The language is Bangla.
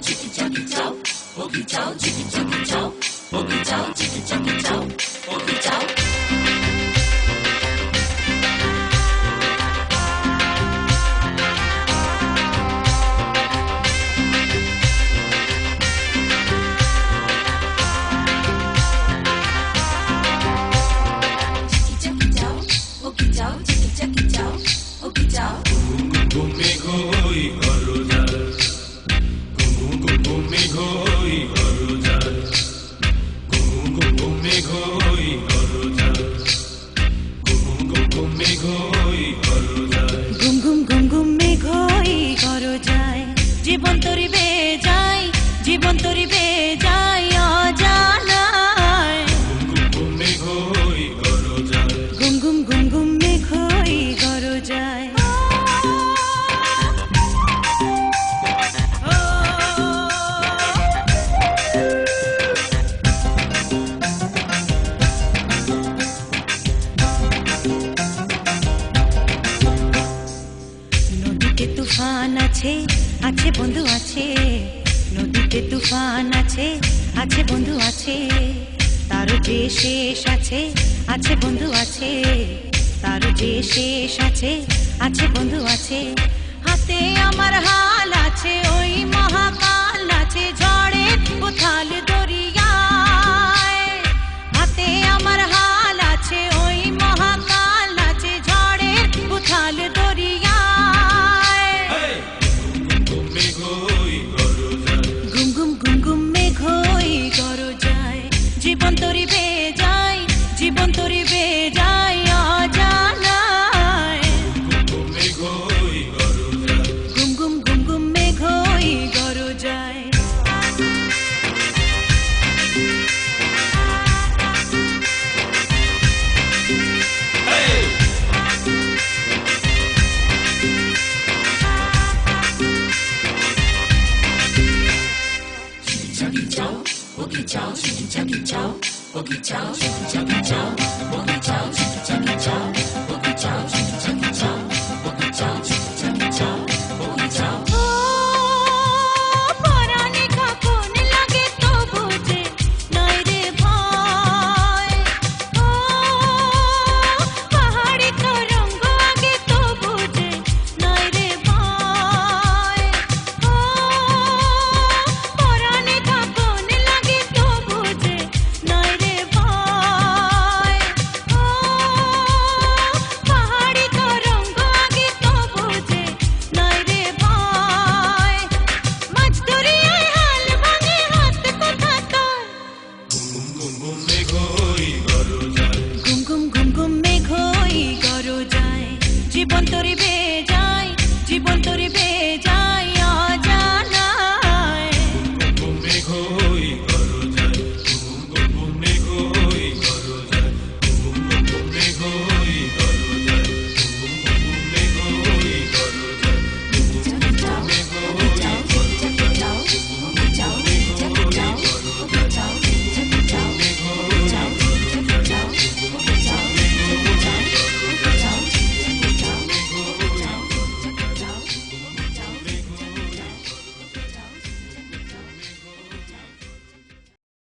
chicky chucky chow, Okie chow, chicky chucky chow, Okie chow, chicky chucky chow, Okie chow. জীবন তরিবে যায়, জীবন তরিবে যায় অজানায়। গুম গুম গুম গুম মেঘ হই গরো যায়। নদীতে তুফান আছে, আছে বন্ধু আছে, নদীতে তুফান আছে, আছে বন্ধু আছে, তারও যে শেষ আছে, আছে বন্ধু আছে, তারও যে শেষ আছে, আছে বন্ধু আছে। হাতে আমার হাল আছে, ওই মহাকাল আছে ঝড়ে উথাল দরিয়ায়। হাতে আমার হাল আছে, ওই মহাকাল আছে ঝড়ে উথাল দরিয়ায়। জীবন তরিবে যায়, জীবন তরিবে যায় অজানায়। গুম গুম গুম গুম মেঘ হই গরো যায়। Chucky chow, Okie chow, chicky chucky chow, Okie chow, chicky chucky chow, Okie chow, chicky chucky chow, Okie chow, chicky chucky chow, Okie chow, chicky chucky chow, Okie chow. পরাণে কখন লাগে তো বুঝে নাই রে ভয়। পাহাড়ি তরঙ্গ আগে তো বুঝে নাই রে ভয়। পরাণে কখন লাগে তো বুঝে নাই রে ভয়। পাহাড়ি তরঙ্গ আগে তো বুঝে নাই রে ভয়। মাছ দরিয়ায় হাল ভাঙে হাত কোথা তোর। Boom boom boom boom, make hoy, garo